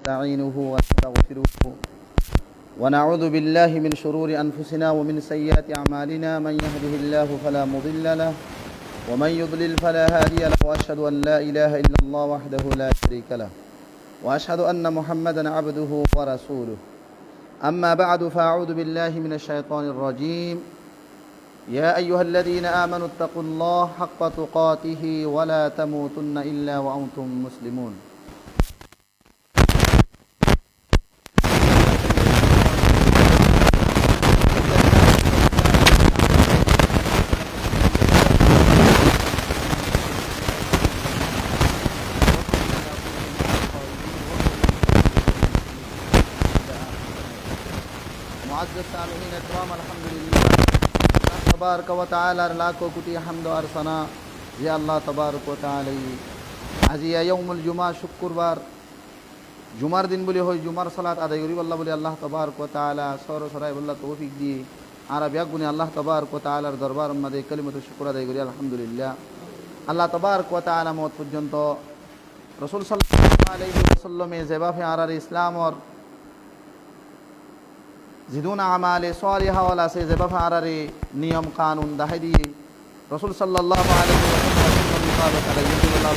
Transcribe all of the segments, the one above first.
ونستعينه ونستغفره ونعوذ بالله من شرور أنفسنا ومن سيئات أعمالنا من يهده الله فلا مضل له ومن يضلل فلا هادي له وأشهد أن لا إله إلا الله وحده لا شريك له وأشهد أن محمدا عبده ورسوله أما بعد فأعوذ بالله من الشيطان الرجيم يا أيها الذين آمنوا اتقوا الله حق تقاته ولا تموتن إلا وأنتم مسلمون معزز سامعین اکرام الحمدللہ تبارک و تعالی লাখো কোটি হামদ আর সানা যে আল্লাহ তবারক ও তাআলা আজিয়া ইয়াউমুল জুমা শুক্রবার জুমার দিন বলে হয় জুমার সালাত আদায় করি আল্লাহ বলে আল্লাহ তবারক ও তাআলা সরাই বল্লাহ তৌফিক দিয়ে আর ব্যাগ গুনি আল্লাহ তবারক ও তাআলার দরবার মধ্যে কালিমাতু শুকর আদায় করি আলহামদুলিল্লাহ আল্লাহ তবারক ও তাআলা মত পর্যন্ত রাসূল সাল্লাল্লাহু আলাইহি ওয়াসাল্লামে যেভাবে আর ইসলামর জিদুন আমালে সালিহা ওয়ালা সে যেভাবে আরারে নিয়ম কানুন দাহাই দিয়ে রাসূল সাল্লাল্লাহু আলাইহি ওয়াসাল্লাম মুতাবাক আলাইহিল্লাহ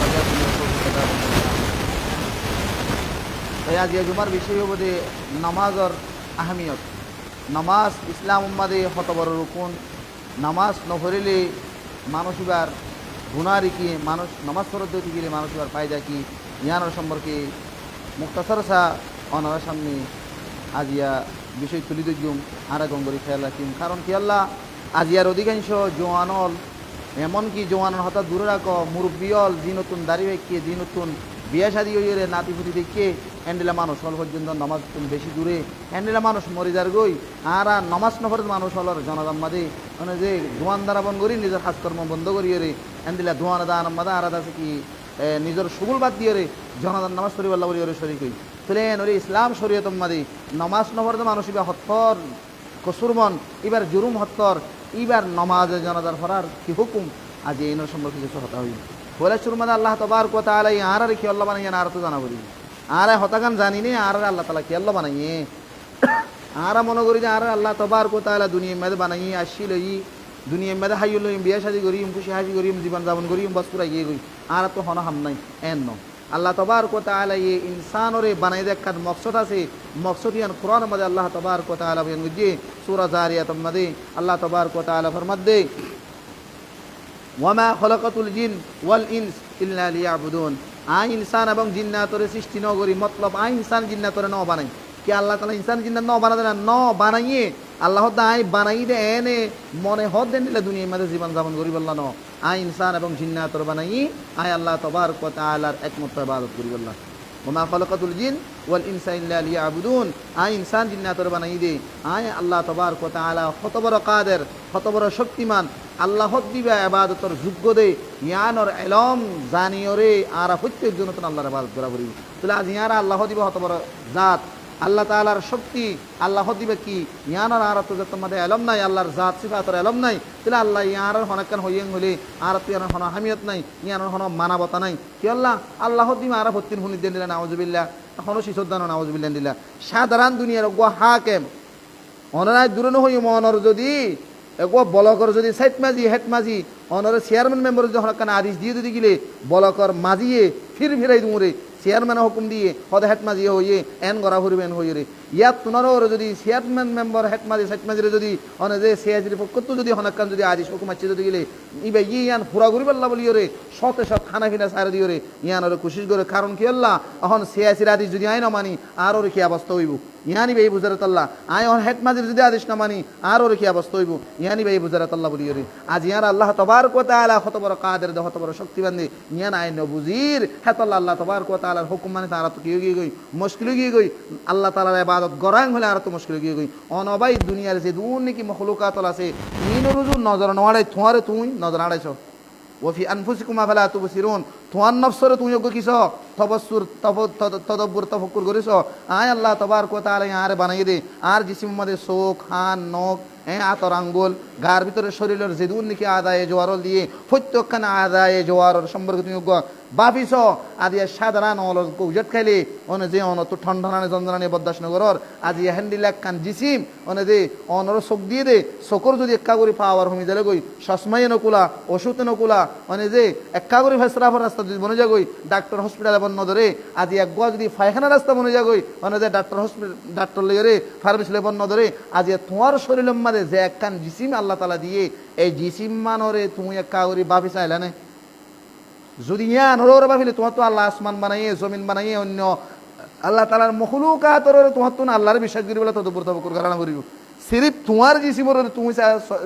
তাই আজ এই জুমার বিষয় হবে নামাজের আহমিয়ত নামাজ ইসলাম উম্মাদে কত বড় রুকুন নামাজ নপড়লে মানুষ এবার গুনারি কি মানুষ নামাজ পড়তে গেলে মানুষ এবার ফায়দা কি ইয়ানোর সম্পর্কে মুক্তাসার সা অনার সামনে আজিয়া বিষয় তুলি দিম আর গঙ্গরি খেয়াল রাখিম কারণ কি আল্লাহ আজিয়ার অধিকাংশ জোয়ানল এমনকি জোয়ানর হঠাৎ দূরে রাখো মুরব্বিয়ল যি নতুন দাড়ি ভেকে যি নতুন বিয়া শাদি হইরে নাতিপুতি দেখে হ্যান্ডেলা মানুষ হল পর্যন্ত নামাজ বেশি দূরে হ্যান্ডেলা মানুষ মরি যার গই আর নমাজ নফর মানুষ হলর জনদাম মাদে মানে যে ধোঁয়ান দ্বারা বন্ধ করি নিজের কাজকর্ম বন্ধ করিয়ে রে হ্যান্ডেলা ধোঁয়ান দান মাদা আর আছে কি নিজের সুবুল বাদ দিয়ে রে জনদান নামাজ পড়ি আল্লাহ বলি ওরে শরীক হই প্লেন ওরে ইসলাম শরীয়তম মাদি নমাজ নফর মানুষ এবার হত্তর কসুরমন এবার জুরুম হত্তর এবার নমাজে জনদার ফরার কি হুকুম আজ এই সম্পর্কে কিছু হতা হই বলে সুরমাদা আল্লাহ তবারক ওয়া তাআলা আর কি আল্লাহ বানাইয়ে আর তো জানা বলি আর হতাকান জানি নে আর আল্লাহ তাআলা কি আল্লাহ বানাইয়ে আর মনে করি যে আর আল্লাহ তবারক ওয়া তাআলা দুনিয়ার মধ্যে বানাইয়ে আসছিল ই দুনিয়ার মধ্যে হাইল বিয়া শাদি করিম খুশি হাসি করিম জীবন যাপন করিম বস পুরা গিয়ে গই আর তো হন হাম নাই এন আল্লাহ তবারক ওয়া তাআলা এই ইনসানরে বানাই দেখার মকসদ আছে মকসদ ইয়ান কোরআন মধ্যে আল্লাহ তবারক ওয়া তাআলা বলেন যে সূরা জারিয়াত মধ্যে আল্লাহ তবারক ওয়া তাআলা ফরমাতে ওয়ামা খলাকাতুল জিন ওয়াল ইনস ইল্লা লিয়াবুদুন আই ইনসান এবং জিন্নাতরে সৃষ্টি ন করি মতলব আই ইনসান জিন্নাতরে ন বানাই কি আল্লাহ তাআলা ইনসান জিন্নাত ন বানাতে না ন বানাইয়ে আল্লাহ তাআলা বানাই দে এনে মনে হদ দেন দিলে দুনিয়ার মধ্যে জীবন যাপন করি বললা ন আই ইনসান এবং জিন্নাতরে বানাই আই আল্লাহ তবারক ওয়া তাআলার একমাত্র ইবাদত করি বললা ওমা খলাকাতুল জিন ওয়াল ইনসা ইল্লা লিয়াবুদুন আই ইনসান জিন্নাতরে বানাই দে আই আল্লাহ তবারক ওয়া তাআলা কত বড় কাদের কত বড় শক্তিমান আল্লাহ দিবা ইবাদতর যোগ্য দে ইয়ানর ইলম জানিয়রে আর প্রত্যেক জন্য তো আল্লাহর ইবাদত করা করি তাহলে আজ ইয়ারা আল্লাহ দিবা কত বড় জাত আল্লাহ তাআলার শক্তি আল্লাহ দিবে কি ইয়ানর আর তো যত মধ্যে ইলম নাই আল্লাহর জাত সিফাতর ইলম নাই তাহলে আল্লাহ ইয়ানর হনাকান হইয়েন হলে আর তো ইয়ানর হনা হামিয়ত নাই ইয়ানর হনা মানবতা নাই কি আল্লাহ দিবা আর হত্তিন হুনি দেন দিলা নাউজুবিল্লাহ হনো শিশদান নাউজুবিল্লাহ দিলা সাধারণ দুনিয়ার গো হাকেম অনরাই দূরে হই মনর যদি এগো বলকর যদি সাইট মাজি হেড মাজি অনর চেয়ারম্যান মেম্বার যদি হনাকান আদেশ দিয়ে যদি গিলে বলকর মাজিয়ে ফিরাই দুমরে চেয়ারম্যানের হুকুম দিয়ে হদ হেড মাজি হইয়ে এন গড়া ফুরবেন হইয়ে রে ইয়াত তোনারও যদি চেয়ারম্যান মেম্বার হেড মাজি সাইট মাজিরে যদি অনে যে সিয়াজির পক্ষ যদি হনাকান যদি আদেশ হুকুম আছে যদি গিলে ইবে ইয়ান পুরা করি পাল্লা বলিও রে সতে সব খানা ফিনা সারে দিও রে ইয়ানরে কোশিশ করে কারণ কি আল্লাহ এখন সিয়াসির আদেশ যদি আই না মানি আর ওর কি অবস্থা হইব ইয়ানি বে বুজারাত আল্লাহ আই অন হেড মাজির যদি আদেশ না মানি আর ওর কি অবস্থা হইব ইয়ানি বে বুজারাত আল্লাহ বলিও রে আজ ইয়ার আল্লাহ তবারক ওয়া তাআলা কত বড় কাদের কত বড় শক্তিবান দে ইয়ান আই নবুজির হেত আল্লাহ তবারক ওয়া তাআলার হুকুম মানে তারা তো কি গিয়ে গই মুশকিল গিয়ে গই আল্লাহ তাআলার ইবাদত গরাং হলে আর তো মুশকিল গিয়ে গই অনবাই দুনিয়ার যে দুনিকি মখলুকাত আছে মিনর রুজু নজর নড়াই তোমারে তুই নজর আড়াইছো ওফি আনফুসিকুম আফালা তুবসিরুন তোমার নফসরে তুমি কিছ তবস্সুর তদব্বুর তফক্কুর করিস আয় আল্লাহ তবারক ওয়া তাআলা আর বানাই দে আর জিসিমের মধ্যে চোখ কান নখ আতর আঙ্গুল গার ভিতরে শরীরের যেদুন নাকি আদায়ে জোয়ারল দিয়ে প্রত্যেকখানে আদায়ে জোয়ারর সম্পর্কে তুমি বাফিস আদি সাধারণ অলস উজট খাইলে অনে যে অন তো ঠনঠনানে যন্ত্রণানে বরদাস্ত নগরর আজি হ্যান্ডিল একখান জিসিম অনে যে অনর চোখ দিয়ে দে চোখর যদি এক্কা করে পাওয়ার হমি যালে গই সসমাই নকুলা ওষুধ নকুলা অনে যে এক্কা করে ফেসরাফর রাস্তা যদি বনে যাগই ডাক্তার হসপিটালে বন ধরে আজি এক গোয়া যদি পায়খানা রাস্তা বনে যাগই অনে যে ডাক্তার লইরে ফার্মেসি বন ধরে আজি তোমার শরীরের মাঝে যে একখান জিসিম আল্লাহ তালা দিয়ে এই জিসিম মানরে তুমি এক্কা করে বাফি চাইলা না যদি ইয়া নরর বাফিলে তোমার তো আল্লাহ আসমান বানাইয়ে জমিন বানাইয়ে অন্য আল্লাহ তালার মখলুকাতর তোমার তো না আল্লাহর বিশ্বাস করি বলে তদব্বর তফক্কুর ধারণা করিব সিরিফ তোমার জিসিমর তুমি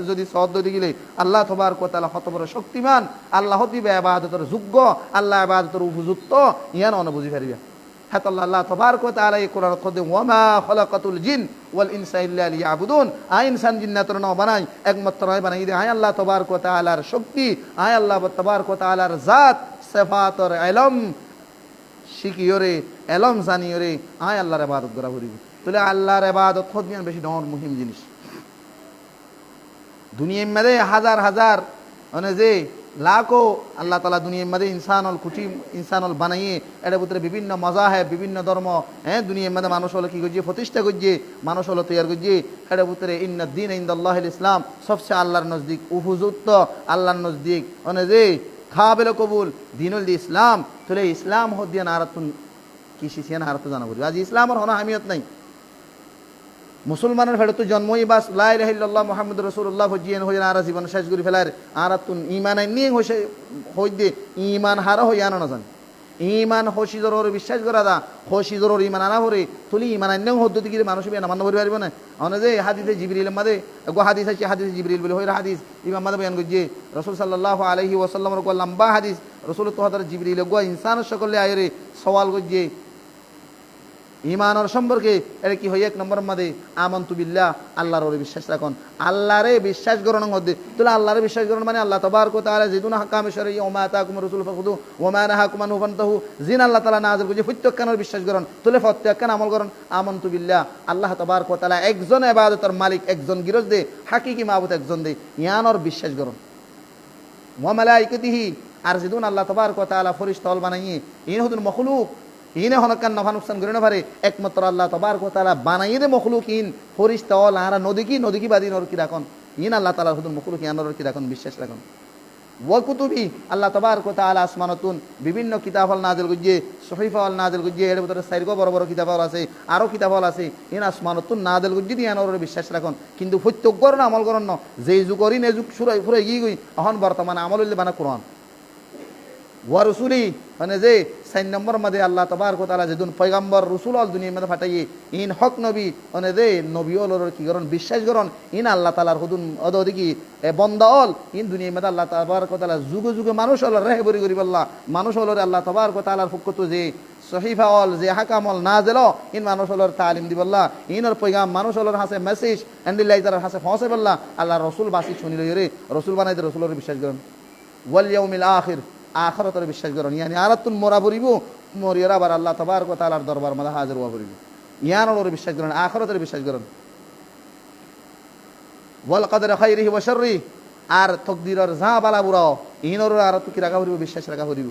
যদি সদ দিয়ে গেলে আল্লাহ তবারক ওয়া তাআলা কত বড় শক্তিমান আল্লাহ দিবে ইবাদতের যোগ্য আল্লাহ ইবাদতের উপযুক্ত ইয়ান অন বুঝি পারিবা হাত আল্লাহ তবারক ওয়া তাআলা এই কোরআন কদে ওয়ামা খলাকাতুল জিন ওয়াল ইনসা ইল্লা লিয়াবুদুন আই ইনসান জিন্নাতর ন বানাই একমাত্র বানাই দে আয় আল্লাহ তবারক ওয়া তাআলার শক্তি আয় আল্লাহ তবারক ওয়া তাআলার জাত সিফাতর ইলম শিকিয়রে এলম জানিয়রে আয় আল্লাহর ইবাদত করা করিব তাহলে আল্লাহর ইবাদত খোদমিয়ান বেশি ডর মুহিম জিনিস দুনিয়ার মধ্যে হাজার হাজার মানে যে লাখো আল্লাহ তালা দুনিয়ার মধ্যে ইনসানল কুটিম ইনসানল বানাইয়ে এটার ভিতরে বিভিন্ন মজাহেব বিভিন্ন ধর্ম দুনিয়ার মধ্যে মানুষ হলো কি করছে প্রতিষ্ঠা করছে মানুষ হলো তৈরি করছে এটার ভিতরে ইন্নাদ্দিন ইনদাল্লাহিল ইসলাম সবচেয়ে আল্লাহর নজদিক উপযুক্ত আল্লাহর নজদিক মানে যে খাবেল কবুল দিনুল ইসলাম তাহলে ইসলাম হদিয়ান আরাতুন কৃষি সিয়ান আরাত জানা করি আজ ইসলামের হন আহমিয়ত নাই মুসলমানের ফেরত জন্মই বাস লা ইলাহা ইল্লাল্লাহ মুহাম্মাদুর রাসূলুল্লাহ হজিয়ান হই আর জীবন শেষ করে ফেলার আরাতুন ঈমান নিয়ে হইছে হই দে ঈমান হারা হই আনা না জান ঈমান হসি জরুর বিশ্বাস করা দা হসি জরুর ঈমান আনা হরে তুলি ঈমান আনলেও হদ্দতি কি মানুষ বিনা মান্য করি পারিব না অনে যে হাদিসে জিবরিল মাদে গো হাদিস আছে হাদিসে জিবরিল বলে হই হাদিস ইমাম মাদে বয়ান করছে রাসূল সাল্লাল্লাহু আলাইহি ওয়াসাল্লামের কো লম্বা হাদিস রাসূল তো হযরত জিবরিল গো ইনসান সকলে আয়রে সওয়াল করছে ঈমানের সম্পর্কে এটা কি হয় এক নম্বর মধ্যে আমানতু বিল্লাহ আল্লাহর ওরে বিশ্বাস রাখুন আল্লাহরে বিশ্বাস করণ মধ্যে তাহলে আল্লাহরে বিশ্বাস করণ মানে আল্লাহ তাবারক ওয়া তাআলা যেতুনা হাকামে শরঈ ওয়া মা আতাকুম রাসূল ফাখুদু ওয়া মা নাহাকুম আনহু ফান্তাহু জিন আল্লাহ তাআলা নাযিল করে প্রত্যেকখানের বিশ্বাস করণ তাহলে প্রত্যেকখান আমল করণ আমানতু বিল্লাহ আল্লাহ তাবারক ওয়া তাআলা একজন ইবাদতের মালিক একজন গিরজ দে হাকিকি মাবুদ একজন দে ইয়ানর বিশ্বাস করণ ওয়া মালাইকাতিহি আর যেতুন আল্লাহ তাবারক ওয়া তাআলা ফেরেশতা বানাইয়ে ইন হুদুল মখলুক ইনে হনকান নফা নুকসান করে না পারে একমাত্র আল্লাহ তাবারক ওয়া তাআলা বানাইয়ে দে মখলুকিন ফেরেশতা ওয়াল আর নদী কি বাদিন ওর কি রাখুন ইন আল্লাহ তাআলা হুদুল মখলুকিন আর কি রাখুন বিশ্বাস রাখুন ওয়া কুতুবি আল্লাহ তাবারক ওয়া তাআলা আসমানাতুন বিভিন্ন কিতাবল নাযিল করিয়ে সহিফাল নাযিল করিয়ে এর ভিতরে চারগো বড় বড় কিতাবল আছে আরো কিতাবল আছে ইন আসমানাতুন নাযিল করিয়ে দিয়ে আর বিশ্বাস রাখুন কিন্তু প্রত্যেক গরন আমল করন না যেই যুগ করি নে যুগ শুরাই ফুরাই গই এখন বর্তমানে আমল হইলে বানা কোরআন ওয়া রাসূলি মানে যে 4 নম্বর মধ্যে আল্লাহ তাবারক ওয়া তাআলা যেদিন পয়গম্বর রাসূল আল দুনিয়ার মধ্যে পাঠাইয়ে ইন হক নবী মানে যে নবী হলোর কি করন বিশ্বাস করন ইন আল্লাহ তাআলার হুদুন অদদিকি বান্দা হল ইন দুনিয়ার মধ্যে আল্লাহ তাবারক ওয়া তাআলা যুগে যুগে মানুষ হল রাহবরি করি আল্লাহ মানুষ হলোর আল্লাহ তাবারক ওয়া তাআলার পক্ষ যে সহিফা হল যে হাকামল নাযিল ইন মানুষ হলোর তালিম দিবাল্লাহ ইনর পয়গাম মানুষ হলোর হাসে মেসেজ এন্ডিলাইজার হাসে পৌঁছে বল্লাহ আল্লাহ রাসূল বাসি শুনি লইরে রাসূল বানাইতে রাসূলের বিশ্বাস করন ওয়াল ইয়াউমিল আখির আখিরাতের বিশ্বাস করন ইয়ানি আরাতুন মোরা পড়িব মরিয়ার আবার আল্লাহ তাবারক ওয়া তাআলার দরবার মধ্যে হাজির হওয়া পড়িব ইয়ানোর বিশ্বাস করন আখিরাতের বিশ্বাস করন ওয়াল কদর খাইরিহি ওয়া শাররিহি আর তকদিরের যা বালা বুড়া ইনোর আর কি রাখা পড়িব বিশ্বাস রাখা পড়িব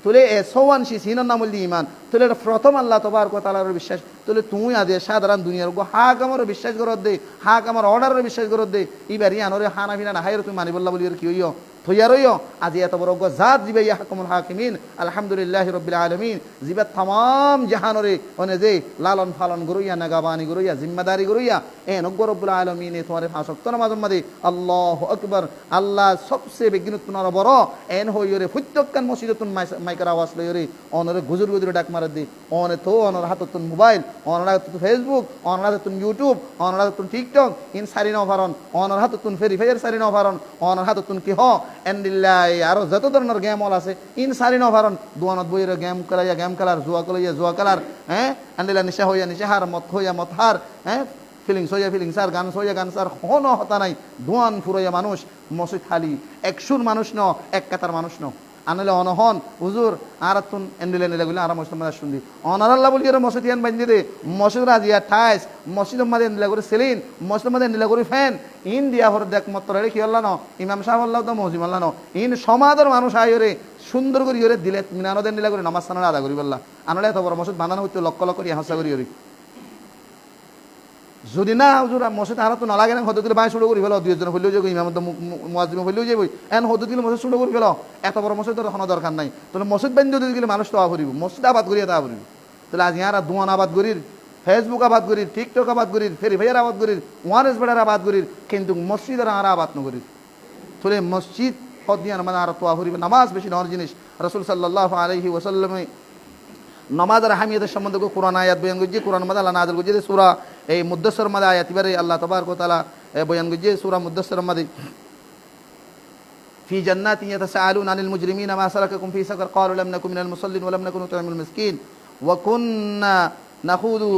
তুলে এ সওয়ানশি সিনর নাম হল ঈমান তুলে প্রথম আল্লাহ তাবারক ওয়া তাআলার বিশ্বাস তুলে তুমি আদে সাধারণ দুনিয়ার গো হাক আমার বিশ্বাস করত দে হাক আমার অর্ডারের বিশ্বাস করত দে ইবারি আনরে হানা বিনা না হাইর তুমি মানি বল্লা বলি কি হইও থইয়ারইও আজি এত বড় জাত জিবে ইয়াহকুমুল হাকিমিন আলহামদুলিল্লাহি রাব্বিল আলামিন জিবে तमाम জাহানরে ওনে যে লালন পালন গরইয়া নাগাবানি গরইয়া জিম্মাদারি গরইয়া এ নগ্গ রব্বুল আলামিন তোমারে ফাসক্ত নামাজের মধ্যে আল্লাহু আকবার আল্লাহ সবচেয়ে বিজ্ঞানতুন বড় এন হইরে প্রত্যেকখান মসজিদতুন মাইকের আওয়াজ লইরে অনরে গুজুর গুজুর ডাক মার দি অনে তো অনর হাততুন মোবাইল অনর হাততুন ফেসবুক অনর হাততুন ইউটিউব অনর হাততুন টিকটক ইন সারি ন ফারন অনর হাততুন ফেরি ফায়ার সারি ন ফারন অনর হাততুন কি হ এন্ডিল্লাই আরো যত ধরনের গেম হল আছে ইন সারি ন ফারন দুয়ানত বইয়ের গেম খেলাইয়া গেম খেলার জুয়া খেলাইয়া জুয়া খেলার এন্ডিল্লা নিশা হইয়া নিশাহার মত হইয়া মত হার ফিলিংস হইয়া ফিলিংস আর গান হইয়া গান সার হতা নাই ধোয়ান ফুরাইয়া মানুষ মসজিদ খালি 100 মানুষ ন এক কাতার মানুষ ন আনলে অনহন হুজুর আর তুন এন্ডিলে নিলে গুলি আর মসজিদ মাঝে শুনদি অনারাল্লাহ বলি এর মসজিদ ইয়ান বান্ধি দে মসজিদ রাজিয়া ঠাইস মসজিদ মাঝে এন্ডিলে করে সেলিন মসজিদ মাঝে এন্ডিলে করে ফ্যান ইন দিয়া হর দেখ মত রে কি আল্লাহ ন ইমাম সাহেব আল্লাহ তো মসজিদ আল্লাহ ন ইন সমাজের মানুষ আইরে সুন্দর করে ইরে দিলে মিনানো দেন নিলে করে নামাজ সানা আদা করি বললা আনলে এত বড় মসজিদ বাঁধানো হইতে লক্ষ লক্ষ করে হাসা করি ওরি যদি না হুজুর মসজিদ আর তো নালাগে না হতে দিলে বাই শুরু করি ফেলো দুইজন হইলেও যে ইমাম তো মুয়াজ্জিম হইলেও যাবই এন হতে দিলে মসজিদ শুরু করি ফেলো এত বড় মসজিদ তোর কোনো দরকার নাই তাহলে মসজিদ বান্ধ যদি গেলে মানুষ তো আবরিব মসজিদ আবাদ করিয়া তা আবরিব তাহলে আজ ইয়ারা দোয়ান আবাদ করির ফেসবুক আবাদ করির টিকটক আবাদ করির ফেরি ভাইয়ার আবাদ করির ওয়ারেস বেড়ার আবাদ করির কিন্তু মসজিদের আর আবাদ নগরির তাহলে মসজিদ হদ দিয়ে মানে আর তো আবরিব নামাজ বেশি নেওয়ার জিনিস রাসূল সাল্লাল্লাহু আলাইহি ওয়াসাল্লামে নামাজের হামিয়াতের সম্বন্ধে কোরআন আয়াত বয়ান করছে কোরআন মাদে আল্লাহ নাযিল করছে সূরা এই মুদ্দাসসির মাদে আয়াত এবারে আল্লাহ তাবারক ওয়া তাআলা বয়ান করছে সূরা মুদ্দাসসির মাদে ফি জান্নাতিন ইয়াতাসাআলুনা আনিল মুজরিমিনা মা সালাকাকুম ফি সাকার ক্বালু লাম নাকুম মিনাল মুসাল্লিন ওয়া লাম নাকুন নুত'imul মিসকিন ওয়া কুননা নাখুযু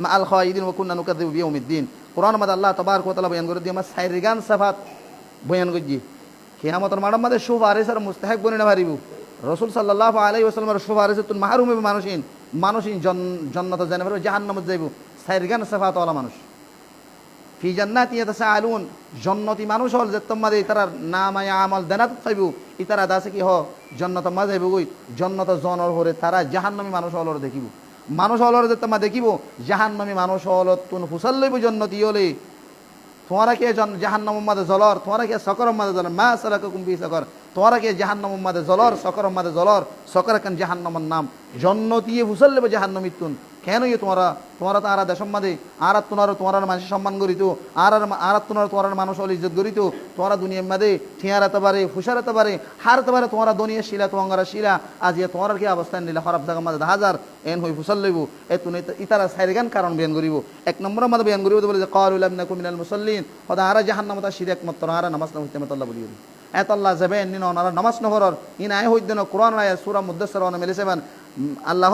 মা'আল খায়িদিন ওয়া কুননা নুকাযযিবু বিয়াউমিদ্দিন কোরআন মাদে আল্লাহ তাবারক ওয়া তাআলা বয়ান করে দিয়ে আমার সাইরিগান সিফাত বয়ান করছে কিয়ামতের মাঠের মাঝে সুপারিশের মুস্তাহিক বনিনা পারিব রাসূল সাল্লাল্লাহু আলাইহি ওয়াসাল্লামের সুপারিশে মাহরুম হবে মানুষিন জান্নাতে যাবে না জাহান্নামে যাইব সাইরগান সিফাত ওয়ালা মানুষ ফি জান্নাতি ইয়াতাসাআলুন জান্নাতি মানুষ হল যে তোমাদের ইতারার নামায় আমল দেনাত পাইব ইতারা দাসে কি হ জান্নাতে মা যাইব কই জান্নাতে জনর হরে তারা জাহান্নামী মানুষ হলর দেখিব মানুষ হলর যে তোমরা দেখিব জাহান্নামী মানুষ হল তুন ফুসাল লইব জান্নাতি হলে তোমারা কে জাহান্নামের মধ্যে জ্বলর তোমারা কে সকরের মধ্যে জ্বলর মা সালাকাকুম ফি সাকার তোমারা কে জাহান্নামের মধ্যে জ্বলর সকরের মধ্যে জ্বলর সকর কেন জাহান্নামের নাম জান্নাতি ফুসাল লইব জাহান্নামী তুন কেন তোমরা তো আর দেশের মাঝে আর তোমার মানুষ সম্মান করিত আর তোমার মানুষ হল ইজ্জত করিত তোমরা দুনিয়ার মাঝে ঠিয়ারাতে পারে ফুসারাতে পারে হারতে পারে তোমরা দুনিয়া শিলা তোমার শিলা আজ তোমার কি অবস্থান নিলে খারাপ জায়গার মাঝে হাজার এন হই ফুসাল লইব এতুন ইতারা সাইরগান কারণ বেয়ান করিব এক নম্বরের মাঝে বেয়ান করিব বলে যে ক্বালু লাম নাকুম মিনাল মুসাল্লিন হদা আর জাহান্নামতা শিরা একমাত্র আর নামাজ না হইতে আল্লাহ বলি এত আল্লাহ যাবেন নিন ওনারা নামাজ নহরর ইন আয় হইতেন কোরআন আয়াত সূরা মুদ্দাসসির ওয়ানা মেলেছেন আল্লাহ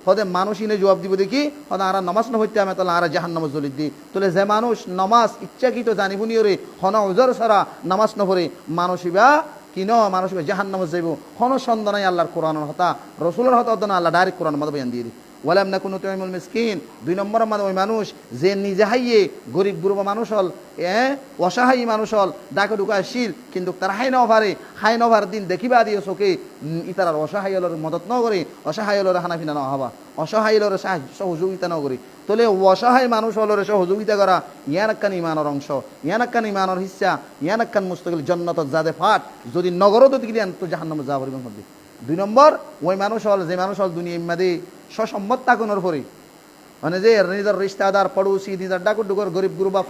হদে মানুষ ইনে জবাব দিব দেখি হদা আর নামাজ না হইতে আমি তাহলে আর জাহান্নামে জ্বলি দি তাহলে যে মানুষ নামাজ ইচ্ছাকৃত জানিবুনি রে হন উজর সারা নামাজ নহরে মানুষিবা কিনো মানুষিবা জাহান্নামে যাইব হন সন্দেহ নাই আল্লাহর কোরআনের হতা রাসূলের হতা না আল্লাহ ডাইরেক্ট কোরআন মধ্যে বয়ান দিয়ে দি ওয়ালাম নাকুন নুত'imul মিসকিন দুই নম্বর মানে ওই মানুষ যে নিজে হাইয়ে গরিব গুরবা মানুষ হল অসহায়ী মানুষ হল ডাকে ঢুকায় শির কিন্তু তারা হাই নভার দিন দেখিবা দিয়ে চোখে ইতারার অসহায় হলের মদত ন করে অসহায় হলের হানাফিনা ন হবা অসহায় হলের সহযোগিতা ন করি তাহলে অসহায় মানুষ হলের সহযোগিতা করা ইয়ানাক্কান ইমানের অংশ ইয়ানাক্কান ইমানের হিস্সা ইয়ানাক্কান মুস্তাকিল জান্নাতত যাদে ফাট যদি নগরত দিকে তো জাহান্নামে যা পরিমাণ হবে দুই নম্বর ওই মানুষ হল যে মানুষ হল দুনিয়ার মাঝে সসম্মত তাকনের পরে মানে যে নিজের রিস্তাদার পড়োশি নিজের ডাকুর ডুকর গরিব গুরুবা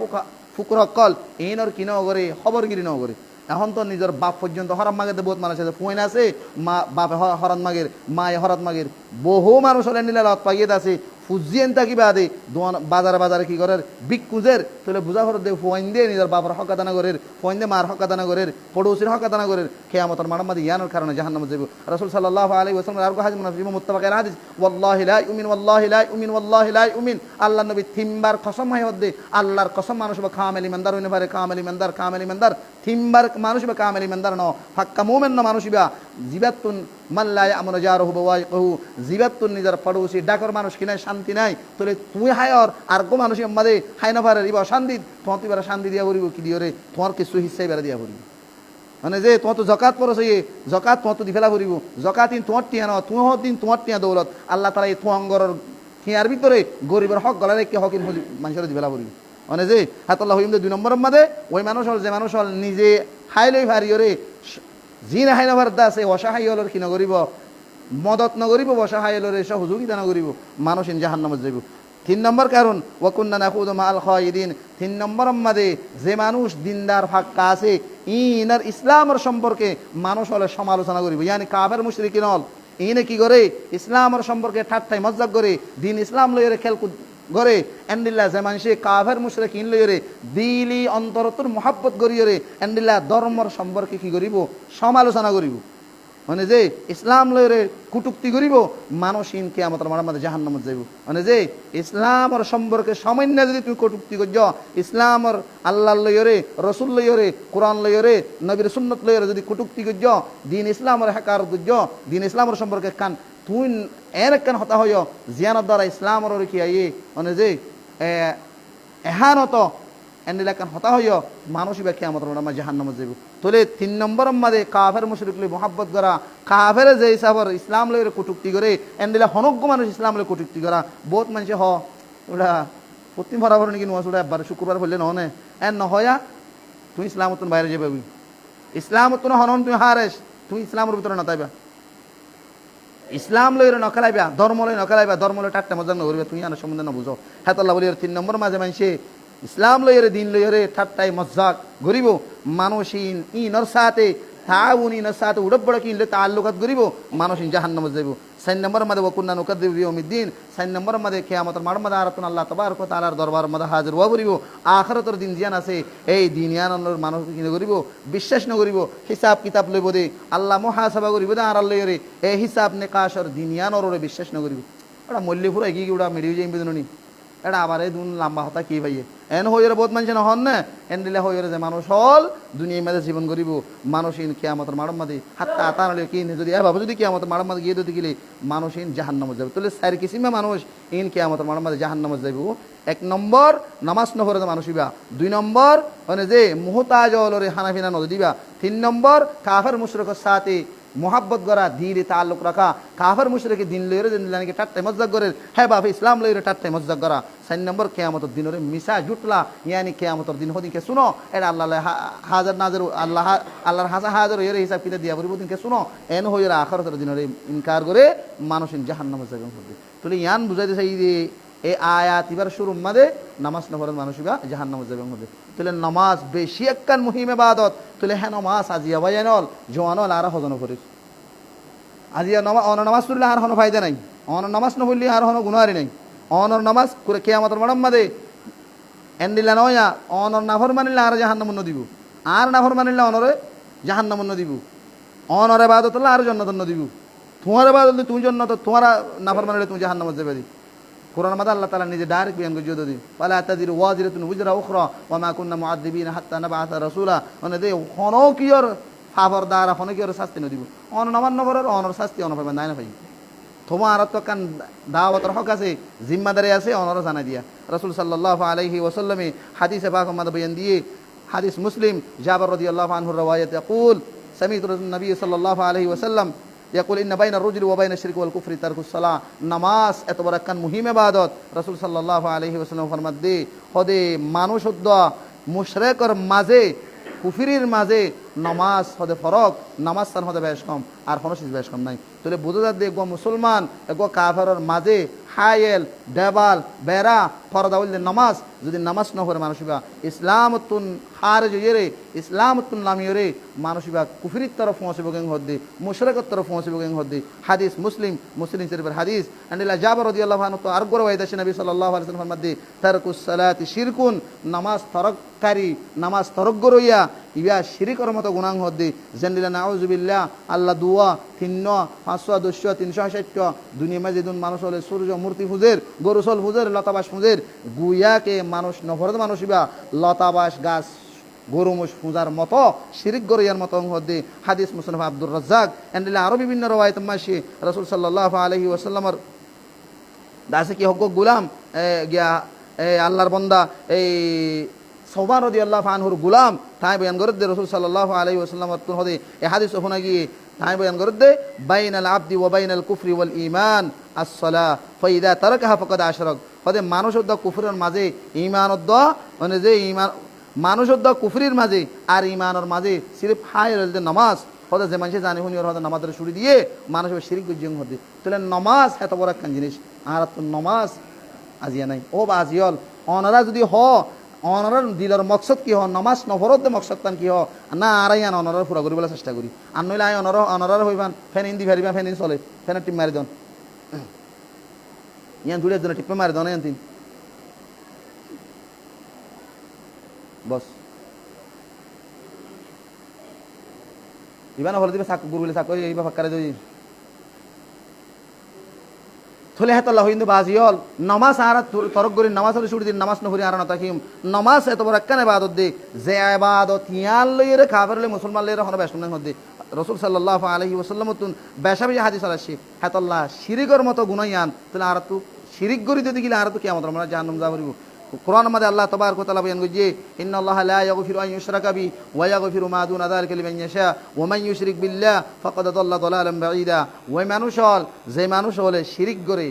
ফুকুর হকল এইনর কি নগরে খবরগিরি নগরে এখন তো নিজের বাপ পর্যন্ত হরাম মাগেতে বহুত মানুষ আছে ফুয়েন আছে মা বাপে হরাত মাগের মায়ে হরাত মাগের বহু মানুষ হলে নিলে লত পাইয়ে আছে ফুজিয়েন তাকিবা দে দোয়ান বাজারে কি করের বিকুজের তাহলে বুঝা হর দে ফুয়াইন দিয়ে নিজের বাবার হক আদানা করের ফুয়াইন দিয়ে মার হক আদানা করের পড়োশির হক আদানা করের কিয়ামতের মাঠের মধ্যে ইয়ানোর কারণে জাহান্নামে যাবে রাসূল সাল্লাল্লাহু আলাইহি ওয়াসাল্লাম আর হাদিস মুনাফিক মুত্তাফাক হাদিস ওয়াল্লাহি লা ইউমিন ওয়াল্লাহি লা ইউমিন ওয়াল্লাহি লা ইউমিন আল্লাহ নবী তিনবার কসম হয় হদে আল্লাহর কসম মানুষ বা কামেল ইমানদার হইতে পারে কামেল ইমানদার তিনবার মানুষ বা কামেল ইমানদার ন ফাক্কা মুমিন ন মানুষ বা জিবাতুন মাল্লা ইয়ামুনু জারুহু বাওয়াইকুহু জিবাতুন নিজের পড়োশি ডাকর মানুষ কিনা শান্তি নাই তাহলে তুই হায়র আর গো মানুষের মাঝে হাই না পারে ইবা শান্তি তোমার তুই এবার শান্তি দিয়া পড়িব কি দিও রে তোমার কিছু হিসাই বেড়া দিয়া পড়িব মানে যে তোমার তো জকাত পড়ছ জকাত তোমার তো দি ফেলা পড়িব জকাত দিন তোমার টিয়া ন তুই দিন তোমার টিয়া দৌলত আল্লাহ তালা এই তুয়াঙ্গর টিয়ার ভিতরে গরিবের হক গলা রেখে হকিন মানুষের দি ফেলা পড়িব মানে যে হাতল্লাহ হইম দুই নম্বরের মাঝে ওই মানুষ হল যে মানুষ হল নিজে হাই লই ভারিও রে জি না হাই না ভার দাস এই অসহায় হলর কি নগরিব মদত নগরিব অসহায় হলরে সহযোগিতা নগরিব মানুষ ইন জাহান্নামে যাইব তিন নম্বর কারণ ওয়াকুন্না নাখুযু মাআল খায়িদিন তিন নম্বরের মাঝে যে মানুষ দিনদার ফাক্কা আছে ইনার ইসলামের সম্পর্কে মানুষ হলে সমালোচনা করিব ইয়ানি কাফের মুশরিকিন হল ইনে কি করে ইসলামের সম্পর্কে ঠাট্টাই মজাক করে দিন ইসলাম লইরে খেলকুদ করে এন্ডিল্লা যে মানুষে কাফের মুশরিকিন লইরে দিলি অন্তরতর মহব্বত করিরে এন্ডিল্লা ধর্মর সম্পর্কে কি করিব সমালোচনা করিব মানে যে ইসলাম লয়রে কুটুক্তি করিব মানুষ ইন কিয়ামতের মাঝে জাহান্নামত যাইব। মানে যে ইসলামর সম্পর্কে সামান্য যদি তুমি কটুক্তি করছ, ইসলামর আল্লাহ লয়রে, রসুল লয়রে, কোরআন লয়রে, নবীর সুন্নত লয়রে যদি কটুক্তি করছ, দিন ইসলামর হেকার করছ, দিন ইসলামর সম্পর্কে কান তুই এর কান হতা হয় জিয়ানত দ্বারা ইসলামর কি আইয়ে মানে যে এহানত এন্ডিলাকান হতা হইয় মানুষই বা কিয়ামতের মাঝে জাহান্নামত যাইব। তোলে 3 নম্বরের মাঝে কাফের মুশরিক লই মোহাব্বত করা, কাফের যে হিসাবর ইসলাম লইরে কটুক্তি করে এন্ডিলা হনজ্ঞ মানুষ ইসলাম লই কটুক্তি করা বহুত মানুষে ওটা প্রতি বরাবর নাকি নোয়াজ ওটা একবার শুক্রবার হইলে নহনে এন নহয়া তুই ইসলামতন বাইরে যাবে, ইসলামতন হনন তুই হারেস, তুই ইসলামের ভিতরে নতাইবা, ইসলাম লইরে নখেলাইবা, ধর্ম লই নখেলাইবা, ধর্ম লই টাট্টা মজা নকরিবা, তুই আনার সম্বন্ধে না বুঝো। হ্যাঁ আল্লাহ বলি 3 নম্বর মাঝে মানুষে ইসলাম লইরে দিন লইরে ঠাট্টাই মজ্জাক গরিব মানুষিন ইনর সাথে তাউন ইনর সাথে উড়ব বড় কিনলে তাল্লুকাত গরিব মানুষিন জাহান্নামে যাইব। 4 নম্বর মাঝে ওয়াকুন্না নুকাদ্দিবু বিয়াউমিদ্দিন, 4 নম্বর মাঝে কিয়ামতের মাঠ মাঝে আরাতুন আল্লাহ তাবারক ওয়া তাআলার দরবার মাঝে হাজির হওয়া করিব। আখিরাতের দিন জিয়ান আছে, এই দিন ইয়ানোর মানুষ কিনে করিব বিশ্বাস ন করিব, হিসাব কিতাব লইব দে আল্লাহ মুহাসাবা করিব দে আর লইরে এই হিসাব নিকাশর দিন ইয়ানোর বিশ্বাস ন করিব। ওটা মল্লিপুর এগিয়ে ওটা মেডিও যাইম বিদননি এটা আবার এই দুন লম্বা হতা কি ভাইয়ে এন হইরে বহুত মানুষ নহন না এন দিলে হইরে যে মানুষ হল দুনিয়ার মাঝে জীবন করিব মানুষ ইন কিয়ামতের মাড়ম মাঝে হাত্তা আতানলে কি যদি এভাবে যদি কিয়ামতের মাড়ম মাঝে গিয়ে দিতে গেলে মানুষ ইন জাহান্নামে যাবে। তাহলে 4 কিসিমে মানুষ ইন কিয়ামতের মাড়ম মাঝে জাহান্নামে যাইব। 1 নম্বর নামাজ নহরে মানুষ ইবা, 2 নম্বর মানে যে মুহতাজ হলরে হানাফিনা নদ দিবা, 3 নম্বর কাফের মুশরিকের সাথে মোহাব্বত করা, দিনে তাল্লুক রাখা, কাফের মুশরিকে দিন লইরে দিনকে টাট্টে মজ্জাক করে, হ্যাঁ বাবা ইসলাম লইরে টাট্টে মজ্জাক করা। 4 নম্বর কিয়ামতের দিনরে মিশা জুটলা ইয়ানি কিয়ামতের দিন হদিনকে শুনো এটা আল্লাহ হাজার নাজার আল্লাহর হাজার হইরে হিসাব কিতাব দিয়া বলিব দিনকে শুনো এন হইরে আখিরাতের দিনরে ইনকার করে মানুষ জাহান্নামে যাবে। তুই ইয়ান বুঝাই দিছে এই আয়াত এবার শুরুর মাঝে নামাজ নহরের মানুষ জাহান্নামে যাবে মধ্যে। তুলে নামাজ বেশি একখান মুহিম ইবাদত, তুলে হ্যাঁ নামাজ আজিয়া ভাইয়ানল জোয়ানল আর হজন করিস আজিয়া নামাজ পড়লে আর হনো ফায়দা নাই, নামাজ না পড়লে আর হনো গুণাহারি নাই। অনর নামাজ করে কিয়ামতের মাঠের মাঝে এন্ডিলা নয়া অনর নাফর মানিলে আর জাহান্নামে ন দিব, আর নাফর মানিলে অনরে জাহান্নামে ন দিব, অনর ইবাদত আর জান্নাত ন দিব, তোমার ইবাদত তুমি জান্নাত, তোমার নাফর মানিলে তুমি জাহান্নামে যাবে। কোরআন মাদা আল্লাহ তাআলা নিজে ডাইরেক্ট বয়ান করে দিদি ওয়ালা তাজিরু ওয়াজিরাতুন উজরা উখরা ওয়া মা কুননা মুআযযিবিনা হাত্তা নাবআসা রাসূলা, মানে দে হনো কিয়র ফাবর দ্বারা হনো কিয়র শাস্তি ন দিব, অন নামান নবরের অনর শাস্তি অন পাবেন নাই না ভাই। তোমার তো কান দাওয়াতের হক আছে, জিম্মাদারি আছে, অনর জানা দিয়া। রাসূল সাল্লাল্লাহু আলাইহি ওয়াসাল্লামে হাদিসে পাক মাদা বয়ান দিয়ে, হাদিস মুসলিম জাবের রাদিয়াল্লাহু আনহু রওয়ায়াত ইয়াকুল সামি'তু নবী সাল্লাল্লাহু আলাইহি ওয়াসাল্লাম ইয়াকুল ইন্না বাইনা রুজুলি ওয়া বাইনা শিরকি ওয়াল কুফরি তারকুস সালাহ। নামাজ এত বড় একখান মুহিম ইবাদত, রাসূল সাল্লাল্লাহু আলাইহি ওয়াসাল্লাম ফরমাত দে হদে মানুষ হদ্দা মুশরিকের মাঝে কুফরির মাঝে নামাজ হদে ফরক, নামাজ সান হদে বেশ কম আর কোনো চিজ বেশ কম নাই। তাহলে বুঝা যাক দেখবো মুসলমান এগো কাফেরের মাঝে হায়েল দেবাল বেড়া ফরদা বললে নামাজ যদি নামাজ ন করে মানুষিবা ইসলামতুন খারেজ ইয়েরে ইসলামতুন নামিয়রে মানুষিবা কুফরির তরফ পৌঁছব গেং হদ্দি, মুশরিকের তরফ পৌঁছব গেং হদ্দি। হাদিস মুসলিম শরীফের হাদিস আন্দিলা জাবের রাদিয়াল্লাহু আনহু তো আর গরে ওয়াইদাসে নবী সাল্লাল্লাহু আলাইহি ওয়াসাল্লাম ফরমাদ্দি তারকুস সালাতি শিরকুন, নামাজ তরককারী নামাজ তরক গরইয়া ইয়া শিরিকর মতো গুনাহ হদ্দি। জান্দিলা নাউযুবিল্লাহ আল্লাহ দুয়া 3 500 200 360 দুনিয়া মাঝে দুন মানুষ হলে সূর্য মূর্তি ফুজের গরুসল ফুজের লতাবাস ফুজের গুয়াকে মানুষ নফরদ মানুষিবা লতাবাস গাছ গরু মোষ পূজার মতো শিরিক গরিয়ার মতো হদ্দি। হাদিস মুসনাফ আব্দুর রাজ্জাক এন্ডিলা আরো বিভিন্ন রওয়ায়াত মাসি রাসূল সাল্লাল্লাহু আলাইহি ওয়াসাল্লামের দাসে কি হক গোলাম গিয়া আল্লাহর বান্দা এই সওবান রাদিয়াল্লাহু আনহুর গোলাম তাই বয়ান করে দে রাসূল সাল্লাল্লাহু আলাইহি ওয়াসাল্লামের তো হদে এই হাদিস ওখানে গিয়ে তাই বয়ান করে দে বাইনাল আবদি ওয়া বাইনাল কুফরি ওয়াল ঈমান as-সালাহ ফাইদা তারাকাহা ফাকাদ আশরাক। হদে মানুষের দ কুফরের মাঝে ঈমানের দ মানে যে ঈমান মানুষের দ কুফরির মাঝে আর ঈমানের মাঝে সিরিফ হায় রইল নামাজ হদে যে মানুষ জানে হুনি হদে নামাজের শুরু দিয়ে মানুষের শিরিক গুজিং হদে। তাহলে নামাজ এত বড় একটা জিনিস আর তো নামাজ আজিয়া নাই ও বা আজিয়ল অনারা যদি অনারার দিলের মকসদ কি নামাজ নফরত মকসদ তান কি না আর আন অনারার পুরা করিবার চেষ্টা করি আর নইলে আই অনারার হইবান ফ্যান ইন্দি ফেরিবা ফ্যান ইন চলে ফ্যানের টিপ মারি দন ইয়ান দুলের জন্য টিপে মারি দন ইয়ান তিন বস ইবান হলে দিবে চাকু গুরুলে চাকু এইবা ফাক্কারে দই থলে হেতল্লাহ হিন্দু বাজি হল নমাজ আর তরক করি নামাজ হলে ছুটি দিন নামাজ নহরি আর নতাকিম নমাজ এত বড় একখানে ইবাদত দে যে ইবাদত ইয়াল লইরে কাফের লই মুসলমান লইরে হন বেশনের মধ্যে রাসূল সাল্লাল্লাহু আলাইহি ওয়াসাল্লাম তুন বেশাবি হাদিস আলাসি হেতল্লাহ শিরিকর মতো গুনাইয়ান তাহলে আর তু শিরিক করি যদি গিলা আর তু কিয়ামত আমরা জাহান্নাম যাবরিব কোরআন মধ্যে আল্লাহ তাবারক ওয়া তাআলা বয়ান করছে ইন্নাল্লাহা লা ইয়াগফিরু আন ইউশরাকা বি ওয়া ইয়াগফিরু মা দুনা যালিকা লিমান ইয়াশা ওয়া মান ইউশরিক বিল্লাহ ফাকাদ দাল্লা দালালান বাঈদা ওই মানুষ হল যে মানুষ হলে শিরিক করে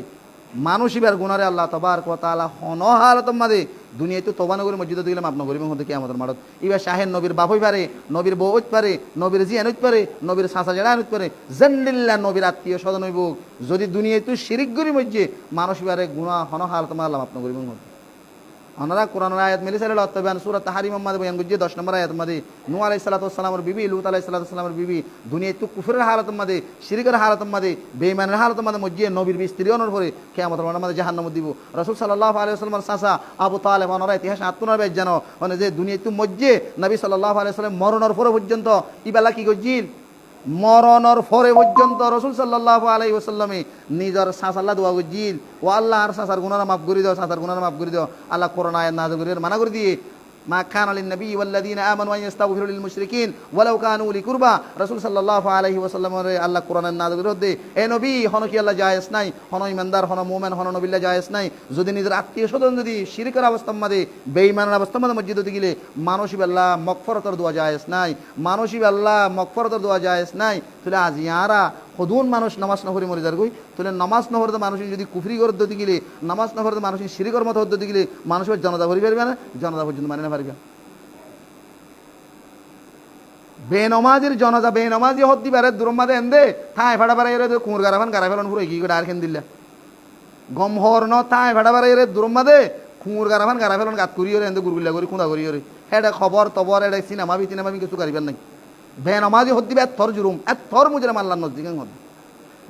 মানুষ ইবার গুনারে আল্লাহ তাবারক ওয়া তাআলা হন হালাতম মাদে দুনিয়াতে তওবা নগরে মসজিদে দিলাম আপনা করিবেন হতে কিয়ামতের মাঠত ইবা শাহেন নবীর বাপ হই পারে নবীর বউ হইতে পারে নবীর জিয়ান হইতে পারে নবীর সাসা জেড়া হইতে পারে জান্নাল্লাহ নবীর আত্মীয় স্বজন হইব যদি দুনিয়াতে শিরিক করি মজ্জে মানুষ ইবারে গুনাহ হন হালাতম আল্লাহ আপনা করিবেন হতে ওনারা কোরআনের আয়াত মিলে সাইলে অত্যাবান সূরা তাহরিম মধ্যে বয়ান করছে 10 নম্বর আয়াত মধ্যে নূহ আলাইহিস সালাতু ওয়াস সালামের বিবি লূত আলাইহিস সালাতু ওয়াস সালামের বিবি দুনিয়াতে কুফরের হালাতের মধ্যে শিরকের হালাতের মধ্যে বেঈমানের হালাতের মধ্যে মজ্জে নবীর স্ত্রী অনর পরে কিয়ামতের মধ্যে জাহান্নাম দিব রাসূল সাল্লাল্লাহু আলাইহি ওয়াসাল্লামের চাচা আবু তালেব ওনারা ইতিহাস আত্মনার বেজ জানো মানে যে দুনিয়াতে মজ্জে নবী সাল্লাল্লাহু আলাইহি ওয়াসাল্লাম মরণের পরে পর্যন্ত ইবালা কি গজিল মরণর পরে পর্যন্ত রাসূল সাল্লাল্লাহু আলাইহি ওয়াসাল্লামে নিজের সাসাল্লাহ দোয়া গজিল ও আল্লাহ আর সাসার গুনাহ মাফ করে দাও সাসার গুনাহ মাফ করে দাও আল্লাহ কোরআন আয়াত নাযিল করে মানা করে দিয়ে মা কানা লিন নবী ওয়াল্লাযিনা আমানু আন ইস্তাগফিরু লিল মুশরিকিন ওয়ালাউ কানু লি কুরবা রাসূল সাল্লাল্লাহু আলাইহি ওয়াসাল্লামের আল্লাহ কোরআনের নাযিল করে দে এ নবী হন কি আল্লাহ জায়েজ নাই হন ইমানদার হন মুমিন হন নবিল্লাহ জায়েজ নাই যদি নিজের আত্মীয় স্বজন যদি শিরকের অবস্থার মধ্যে বেঈমানের অবস্থার মধ্যে মসজিদে গেলে মানসিব আল্লাহ মাগফিরাতের দোয়া জায়েজ নাই মানসিব আল্লাহ মাগফিরাতের দোয়া জায়েজ নাই তাহলে আজ ইয়ারা সদুন মানুষ নামাজ নহরি মরে যার গই তাহলে নামাজ নহরতে মানুষ যদি কুফরি করে দিতে গেলে নামাজ নহরতে মানুষ শিরিকর মতো হতে গেলে মানুষের জনতা ভরি পারবে না জনতা পর্যন্ত মানে না পারবে বেনমাজির জনতা বেনমাজি হদ্দি পারে দুরমাদে এন্দে থাই ফাড়া পারে এরে কুমুর গারাফান গারাফান পুরো কি করে আর খেন দিল্লা গম হর ন থাই ফাড়া পারে এরে দুরমাদে কুমুর গারাফান গারাফান গাত করি ওরে এন্দে গুরগুল্লা করি খুঁদা করি ওরে এটা খবর তবর এটা সিনেমা বি কিছু করিবার নাই বেনমাজি হদ্দি বে থর জুরুম এত থর মুজরাম আল্লাহ নজদিকে হদ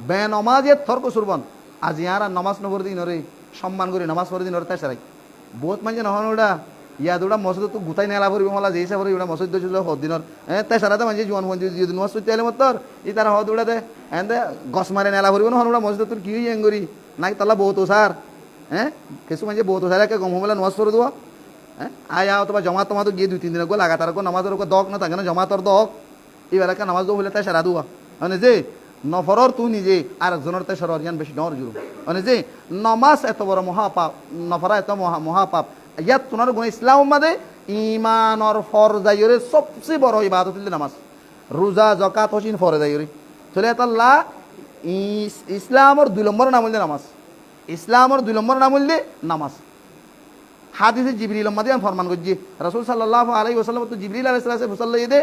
বেনমাজি থর কসুরবন আজ ইয়ারা নামাজ নবর দিন ওরে সম্মান করি নামাজ পড়ে দিন ওরে তাই সারাই বহুত মানে নহন ওটা ইয়াদ ওটা মসজিদ তো গুতাই নেলা পড়বি মলা যেইসা পড়বি ওটা মসজিদ ছিল হদ দিনর তাই সারাতে মানে জোয়ান ফোন যদি নামাজ পড়তে এলে মতর ই তারা হদ উড়াতে এন্দে গস মারে নেলা পড়বি নহন ওটা মসজিদ তোর কি এঙ্গরি নাকি তাল্লা বহুত সার কিছু মানে বহুত সার একে গম হমলা নামাজ পড়ে দেওয়া আয়া অথবা জমা তোমার তো গিয়ে 2-3 দিন গো লাগাতার নামাজের দক না থাকে না জমাতর দক এবার একটা নামাজ দো হলে তাই সারা দুয়া মানে যে নফরর তুই নিজে আর একজনের তাই সরর জ্ঞান বেশি ডর জুড়ো মানে যে নমাজ এত বড় মহাপাপ নফরা এত মহাপাপ ইয়াত তোমার গুণ ইসলাম মাদে ইমানর ফরজাইরে সবচেয়ে বড় ইবাদত হইল নামাজ রোজা জাকাত হসিন ফরজাইরে চলে আল্লাহ ইসলামর 2 নম্বর নাম হইলে নামাজ ইসলামর 2 নম্বর নাম হইলে নামাজ হাদিসে জিবরিল মাদিয়ান ফরমান করজি রাসূল সাল্লাল্লাহু আলাইহি ওয়াসাল্লাম তো জিবরিল আলাইহিস সালাম ফুসাল্লাই দে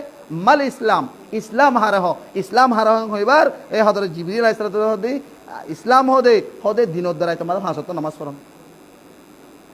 মাল ইসলাম ইসলাম হারাহ হইবার এই হযরত জিবরিল আলাইহিস সালাম দে ইসলাম হদে দিনের দ্বারা তোমার পাঁচ ওয়াক্ত নামাজ পড়ো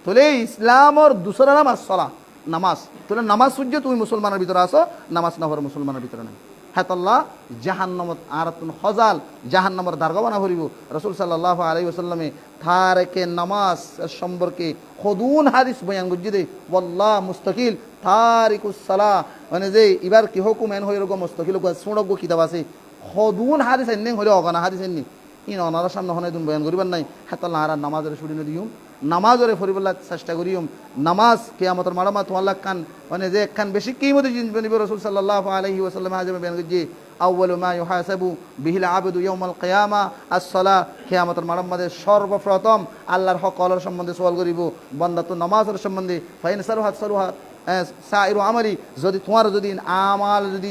তোলে ইসলামর দুসরা নাম আসসালাহ নামাজ তোলে নামাজ সূর্য তুমি মুসলমানের ভিতরে আসো নামাজ না হর মুসলমানের ভিতরে নাই হাতাল্লাহ জাহান্নামত আরাতুন হজাল জাহান্নামের দারগা বানা ভরিব রাসূল সাল্লাল্লাহু আলাইহি ওয়াসাল্লামে তারকে নামাজ সম্পর্কে খদুন হাদিস বয়ান গুজি দে ওয়াল্লাহ মুস্তাকিল তারিকুস সালাহ মানে যে এবার কি হুকুম এন হইরগ মুস্তাকিল গো সুনগ কিতাব আছে খদুন হাদিস এনে হইরে অগানা হাদিস এনে ইন অনার সামনে হনে দুন বয়ান করিবার নাই হাতাল্লাহ আর নামাজের ছুটি দিউম নামাজরে ফরিবুল্লাহ চেষ্টা করিম নামাজ কিয়ামতের মারামা তোমাল্লাহ কান মানে যে একখান বেশি কিমতে জিনিস রাসূল সাল্লাল্লাহু আলাইহি ওয়াসাল্লাম আজমে বয়ান করছে আউয়ালু মা ইউহাসাবু বিহিল আবদু ইয়াউমাল কিয়ামা আস-সালাহ কিয়ামতের মারামাতে সর্বপ্রথম আল্লাহর হক আল্লাহর সম্বন্ধে সওয়াল করিব বান্দা তো নামাজের সম্বন্ধে ফাইন সারহাত সাইরু আমালি যদি তোমার যদি আমাল যদি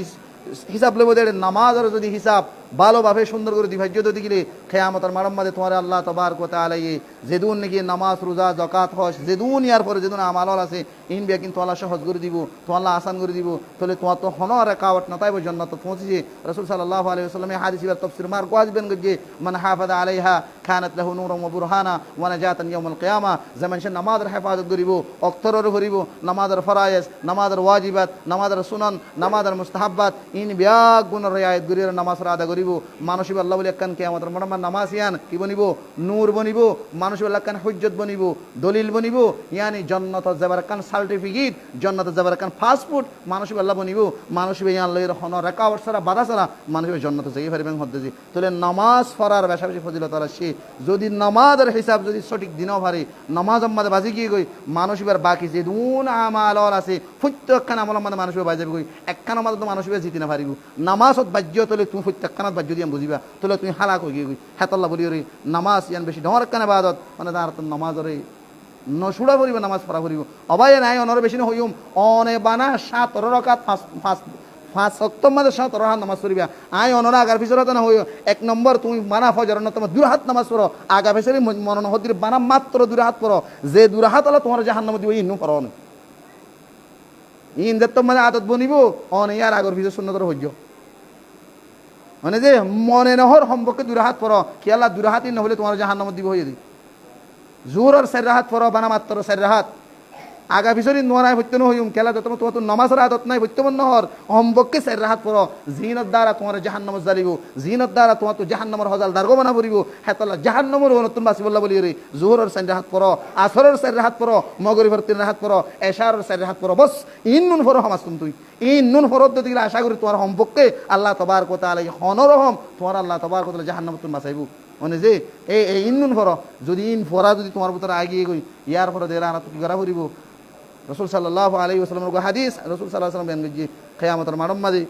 হিসাব লেবো দেড় নামাজের যদি হিসাব ভালোভাবে সুন্দর করে দিভাজ্য যদি গেলে কিয়ামতের মারামাতে তোমার আল্লাহ তাবারক ওয়া তাআলা যেদুন নাকি নামাজ রোজা যাকাত হজ যেদুন ইয়ার পরে যেদুন আমাল আছে ইনবিয়া কিন্তু আল্লাহ সহজ করে দিব তো আল্লাহ আসান করে দিব তাহলে তোমার তো হনর কাওয়াট না তাইব জান্নাত পৌঁছেছে রাসূল সাল্লাল্লাহু আলাইহি ওয়াসাল্লাম হাদিসের তাফসীর মার কোয়াজ বেন গজে মান হাফাযা আলাইহা কানাত লাহু নূরুন ওয়া বুরহানা ওয়া নাজাতান ইয়াউমাল কিয়ামা যেমন সে নামাজের হেফাজত করিব অক্তরের করিব নামাজের ফরায়েজ নামাজের ওয়াজিবাত নামাজের সুনান নামাজের মুস্তাহাব্বাত ইন বিয়া গুণ রিয়ায়াত করির নামাজ আদা করিব করিব মানুষ আল্লাহ বলি একখান কিয়ামতের মাঠে নামাজ ইয়ান কি বনিব নূর বনিব মানুষ একখান হুজ্জত বনিব দলিল বনিব ইয়ানি জন্নত যাবার একখান সার্টিফিকেট জন্নত যাবার একখান ফাস্টফুড মানুষ আল্লাহ বনিব মানুষ আল্লাহর হন রেকাওয়ার ছাড়া বাধা ছাড়া মানুষ জন্নত যাই পারিবেন হদ্দেজি তাহলে নামাজ পড়ার বেশা বেশি ফজিলত সে যদি নামাজের হিসাব যদি সঠিক দিনও পারে নামাজ আমাদের বাজি গিয়ে গই মানুষ বাকি যে দুন আমাল আছে প্রত্যেকখান আমল আমাদের মানুষ বাজাবে গই একখান আমাদের তো মানুষ জিতি না পারিব নামাজত বাজ্য তোলে তুমি প্রত্যেকখানাত বাজ্য দিয়ে বুঝিবা তোলে তুমি হালাক হয়ে গিয়ে গই হেতল্লা বলি রে নামাজ ইয়ান বেশি ডর একখানে বাদত মানে তার তো নামাজরে নসুড়া করিব নামাজ পড়া করিব অবাই নাই অনর বেশি হইম অনে বানা 17 রাকাত 5 ওয়াক্ত মাঝে 17 রাকাত নামাজ পড়িবা আই অনরা আগার পিছরতে না হইও এক নম্বর তুমি বানা ফজর না তোমার 2 রাকাত নামাজ পড়ো আগা পিছরে মনন হদির বানা মাত্র 2 রাকাত পড়ো যে 2 রাকাত আল্লাহ তোমার জাহান্নামে দিব ইন্নু পড়ো না ইন যে তোমার আদত বনিব অনে ইয়ার আগর পিছর সুন্নতর হইজ মানে যে মনে নহর সম্পর্কে 2 রাকাত পড়ো কি আল্লাহ 2 রাকাতই নহলে তোমার জাহান্নামে দিব হইয়ে দি জোহরের 4 রাকাত পড়ো বানা মাত্র 4 রাকাত আগা পিছনে নোয়ারায় হইতে নহইম খেলা তোমার তো নামাজের আদত নাই হইতেমন নহর সম্পর্কে 4 রাকাত পড়ো জিনত দ্বারা তোমার জাহান্নামে জ্বালিব জিনত দ্বারা তোমার তো জাহান্নামের হজাল দারগো বানা পড়িব হেতলা জাহান্নামের নতুন বাসি বল্লা বলি রে জোহরের 4 রাকাত পড়ো আসরের 4 রাকাত পড়ো মাগরিবের 3 রাকাত পড়ো এশারের 4 রাকাত পড়ো বস ইন্নুন পড়ো হামাস তুই ইন্নুন ফরদ দিলে আশা করি তোমার সম্পর্কে আল্লাহ তাবারক ওয়া তাআলা হনরহম তোমার আল্লাহ তাবারক ওয়া তাআলা জাহান্নামে তুমি বাঁচাইব মানে যে এই ইন্নুন ফরো যদি ইন ফরা যদি তোমার ভিতরে আগিয়ে গই ইয়ার পরে দেরা না তুমি করা পড়িব রসুল সাল্লাল্লাহু আলাইহি ওয়াসাল্লামের হাদিস রসুল সাল্লাল্লাহু আলাইহি ওয়াসাল্লাম বেন গজি কিয়ামতের মাঠে মাঝে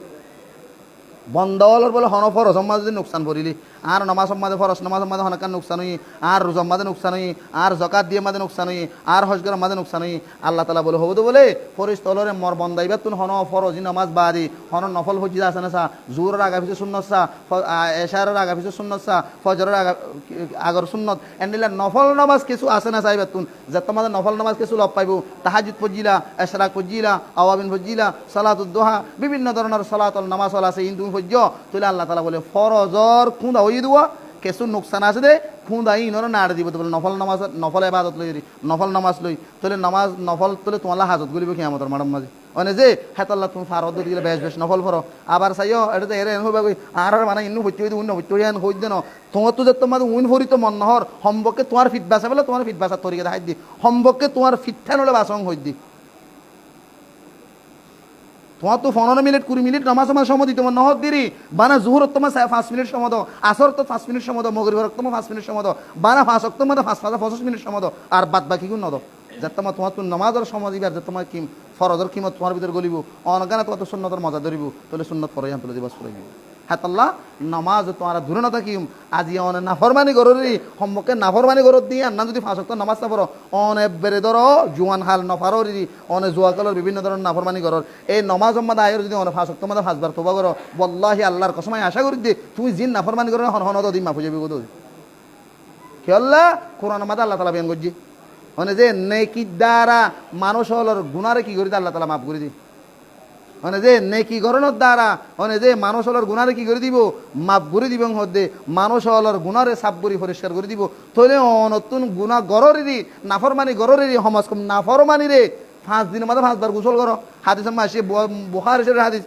বন্দওয়ালর বলে হন ফরজ সমাজ যদি নুকসান করিলি আর নামাজ সমাজে ফরজ নামাজ মাঝে হনকান নুকসান হই আর রোজা মাঝে নুকসান হই আর যাকাত দিয়ে মাঝে নুকসান হই আর হজ করার মাঝে নুকসান হই আল্লাহ তাআলা বলে হবো বলে ফরিস্তলরে মর বন্দাইবা তুন হন ফরজ নামাজ বাদি হন নফল হজি আছে না সা জোহরের আগা পিছে সুন্নত সা এশারের আগা পিছে সুন্নত সা ফজরের আগর সুন্নত এন্ডিলা নফল নামাজ কিছু আছে না চাইবা তুন যে তোমাদের নফল নামাজ কিছু লব পাইব তাহাজ্জুদ পজিলা ইশরাক পজিলা আওয়াবিন পজিলা সালাতুদ দুহা বিভিন্ন ধরনের সালাতুল নামাজ আছে ইন্দু পজ্য তুলে আল্লাহ তাআলা বলে ফরজর খুঁদা হই দিবা কিছু নুকসান আছে দে খুঁদা ইনর নাড় দিব বলে নফল নামাজ নফল ইবাদত লই নফল নামাজ লই তুলে নামাজ নফল তুলে তোমালা হাজত গলিব কিয়ামতের মাঠের মাঝে মানে যে হেতাল্লাহ তুমি ফারদ দিলে বেশ বেশ নফল ফরো আবার চাইও এটা তো এরে হইবা কই আর মানে ইন্নু হইতে হইতে উন্ন হইতে হইয়ান হই দেন তোমার তো যে তোমার উইন ফরি তো মন নহর সম্পর্কে তোমার ফিট বাসা বলে তোমার ফিট বাসা তরিকে দেখাই দি সম্পর্কে তোমার ফিটঠান হলে বাসং হই দি তোমার তো 15 মিনিট 20 মিনিট নামাজ আমার সময় দিতে তোমার নহর দিরি বানা জোহর তোমার 5 মিনিট সময় দাও আসর তো 5 মিনিট সময় দাও মগরিবের তোমার 5 মিনিট সময় দাও বানা 5 ওয়াক্ত মধ্যে 25 মিনিট সময় দাও আর বাদ বাকি কোন দাও যে তোমার তো নামাজের সময় দিবার যে তোমার কি ফরজের কিমত তোমার ভিতর গলিব অনগানে তোমার তো সুন্নতের মজা ধরিব তাহলে সুন্নত পরে তুলে দিবা পড়ে দিব হাতাল্লাহ নামাজ তোমার দূরে না থাকিম আজি অনে নাফরমানি গররি সম্মুখে নাফরমানি গরত দিয়ে না যদি 5 ওয়াক্ত নামাজ না পড়ো অনে বেরে ধরো জুয়ান হাল নফাররি অনে জুয়াকালের বিভিন্ন ধরনের নাফরমানি গরর এই নামাজ সম্মাদ আয়ের যদি অনে 5 ওয়াক্ত মধ্যে 5 বার তওবা করো wallahi আল্লাহর কসম আশা করি দে তুমি জিন নাফরমানি গরর হন হন দিন মাফ হয়ে যাবে গো কি আল্লাহ কোরআনের মধ্যে আল্লাহ তাআলা বয়ান করজি মানে যে নেকি দ্বারা মানুষ হলর গুনারে কি করি আল্লাহ তাআলা মাফ করে দি মানে যে নেকি গরনের দ্বারা মানে যে মানুষ হলর গুনারে কি করে দিব মাফ করে দিব হদ্দে মানুষ হলর গুনারে সাফ করে পরিষ্কার করে দিব তলে নতুন গুনাহ গররেরই নাফরমানি গররেরই সমাজ কম নাফরমানি রে 5 দিনের মধ্যে 5 বার গোসল করো হাদিসে মাসে বুখারী শরীফের হাদিস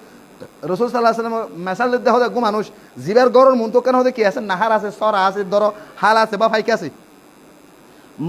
রাসূল সাল্লাল্লাহু আলাইহি ওয়াসাল্লাম মেসাল দেখো দেখো মানুষ জিবার গরর মন তো কেন হতে কি আছে নাহার আছে সরা আছে ধরো হাল আছে বা ফাইক আছে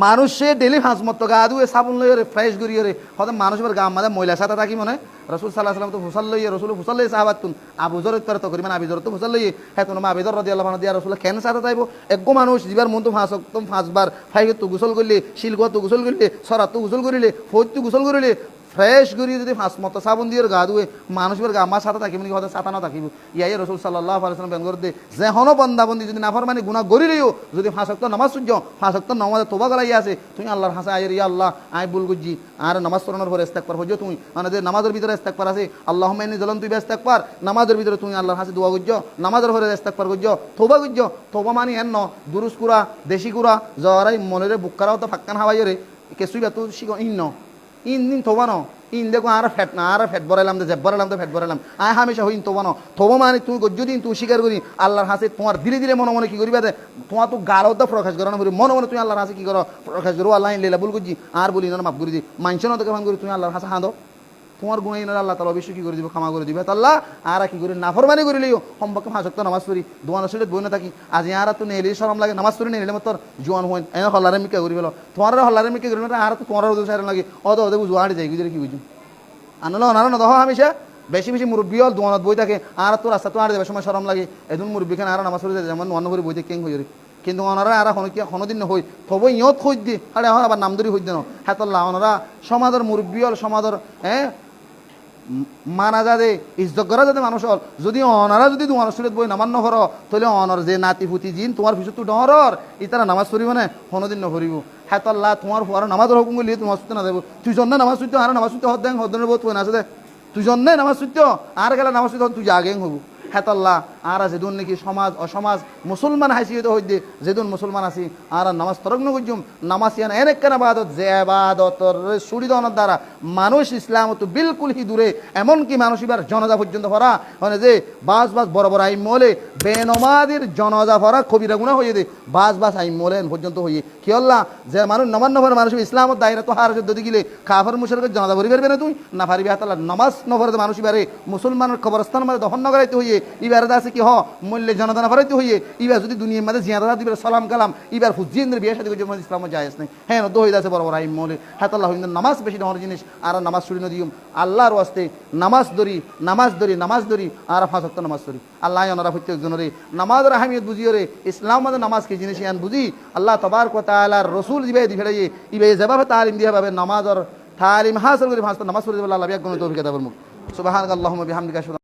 মানুষে ডেলি 5 মত গা ধুয়ে সাবুন লইরে ফ্রেশ করিয়ে হতে মানুষের গা মাঝে ময়লা সাথে থাকি মনে রাসূল সাল্লাল্লাহু আলাইহি ওয়াসাল্লাম তো ফুসাল লইয়ে রাসূল ফুসাল লইয়ে সাহাবাতুন আবু যর তর তো করি মানে আবু যর তো ফুসাল লইয়ে হেতন মা আবু যর রাদিয়াল্লাহু আনহু দিয়া রাসূল কেন সাথে তাইবো একগো মানুষ জিবার মন তো 5 বার ফাইকে তো গোসল করলে শিলগো তো গোসল করলে সরা তো গোসল করিলে ফৌত তো গোসল করিলে ফ্রেশ করিয়ে যদি 5 মতো সাবুন দিয়ে গা ধুয়ে মানুষের গা আমার সাথে থাকিব হতে সাথে না থাকিব ইয়াই রাসূল সাল্লাল্লাহু আলাইহি ওয়াসাল্লাম বেঙ্গর দে যে হনো বান্দাবন্দি যদি নাফরমানি গুনাহ করিলেও যদি 5 ওয়াক্ত নামাজ সূর্য 5 ওয়াক্ত নামাজে তওবা করাই আছে তুমি আল্লাহর হাসে আয়ের ইয়া আল্লাহ আই ভুল করছি আর নামাজ পড়ানোর পরে ইস্তেগফার হইছো তুমি মানে যে নামাজের ভিতরে ইস্তেগফার আছে আল্লাহুম্মা ইন্নী যালামতু ইস্তেগফার নামাজের ভিতরে তুমি আল্লাহর হাসে দোয়া করছো নামাজের পরে ইস্তেগফার করছো তওবা করছো তওবা মানে এন্ন দুরুস কুরা দেশি কুরা জরাই মনের বুকরাও তো ফাক্কান হাওয়াইরে কিছুই বা তো শিখ ইন তওবা ন ইন দেখো আর ফ্যাট বরাইলাম দে জেব বরাইলাম তো ফ্যাট বরাইলাম আয় হামেশা হইন তওবা ন তওবা মানে তুমি যদি তুই স্বীকার করি আল্লাহর হাসে তোমার ধীরে ধীরে মনে মনে কি করিবা দে তোমার তো গালও তো প্রকাশ করো না মনে মনে তুমি আল্লাহর হাসে কি করো প্রকাশ করো আল্লাহ লীলা ভুল করছি আর বলি না মাফ করে দি মানছ না তোকে ভাঙ করি তুমি আল্লাহর হাসে হাঁদো তোমার গুণাই আল্লাহ তালা অবশ্যই কি করে দিব, ক্ষমা করে দিবে। আল্লাহ আর কি করে নাফরমানি করিলেও সম্পর্কে 5 ওয়াক্ত নামাজ পড়ি, দোয়ানোর শরীর বই না থাকি, আজ আর তো নেলে শরম লাগে, নামাজ পড়ি নেলে তোর জোয়ান হইন এনে হল্লারে মিকা করি পেলো, তোমার হল্লারে মিকা করি আর তো তোমার সাইড লাগে অত অদে বুঝো আড়ে যাই বুঝে কি বুঝুন আনলো অনারো না দহ হামেশা বেশি বেশি মুরব্বী হল দোয়ানত বই থাকে আর তোর রাস্তা তো আড়ে যাবে সময় শরম লাগে এদিন মুরব্বীখানে আর নামাজ পড়ে যায় যেমন অন্য করে বইতে কেং হয়ে কিন্তু ওনারা আর কোনোদিন হই তবে ইয়ত হই দি আরে এখন আবার নাম ধরি হই দেন হ্যাঁ ওনারা সমাজের মুরব্বী হল সমাজের মানা যাদে ইজ্জত করা যাতে মানুষ হল যদি অনারা যদি তোমার শরীর বই নামান্য হর তাহলে অনর যে নাতি ফুতি জিন তোমার পিছু তো ডহরর ইতারা নামাজ পড়িব না কোনোদিন নভরিব হ্যাঁ তোমার ফুয়ার নামাজের হুকুম করলে তোমার সুতে না দেবো তুই জন্য নামাজ সুইতে আর নামাজ সুইতে হদ দেন হদ্দনের বোধ না আছে দে তুই জন্য নামাজ সুইতে আর গেলে নামাজ সুইতে তুই জাগেং হবু হেতাল্লাহ আর যেদিন নাকি সমাজ অসমাজ মুসলমান হাসিয়ে হই দে যেদিন মুসলমান আছি আর নামাজ তরগ্ন করছুম নামাজ ইয়ান এনেক কেন আবাদত যে আবাদতর সুরিদনের দ্বারা মানুষ ইসলাম তো বিলকুল হি দূরে এমনকি মানুষ এবার জনজা পর্যন্ত ভরা মানে যে বাস বড় বড় আইম মলে বেনমাদির জনজা ভরা কবিরা গুণা হয়ে দে বাস আইম মলে পর্যন্ত হইয়ে কি আল্লাহ যে মানুষ নমান্য ভরা মানুষ ইসলামের দায়রা তো হার যদি গিলে কাফর মুশরিকের জনজা ভরি পারবে না তুই না পারবি হাতাল্লাহ নামাজ নভরে মানুষ এবারে মুসলমানের কবরস্থান মানে দহন নগরাইতে হইয়ে ইবার আছে কি মূল্যে জনদানা ভরাইতে হইয়ে ইবার যদি দুনিয়ার মাঝে জিয়াদা দিবে সালাম কালাম ইবার হুজিয়েন্দ্রের বিয়ে সাথে ইসলাম যায় নাই হ্যাঁ তো হয়ে যাচ্ছে বড় বড় আইম মৌলে হাতাল্লাহ নামাজ বেশি ডর জিনিস আর নামাজ ছুড়ি নদীম আল্লাহর ওয়াস্তে নামাজ ধরি আর 5 ওয়াক্ত নামাজ ধরি আল্লাহ ওনারা প্রত্যেকজনের নামাজের আহমিয়ত বুঝিও রে ইসলাম মাঝে নামাজ কি জিনিস ইয়ান বুঝি আল্লাহ তবারক ওয়া তাআলার রাসূল দিবে দিফেড়াইয়ে ইবে যেভাবে তালিম দিয়া পাবে নামাজের তালিম হাসিল করে 5 নামাজ পড়ে আল্লাহ বিয়াক কোন তৌফিক দাও মুখ সুবহানাল্লাহুম্মা বিহামদিকা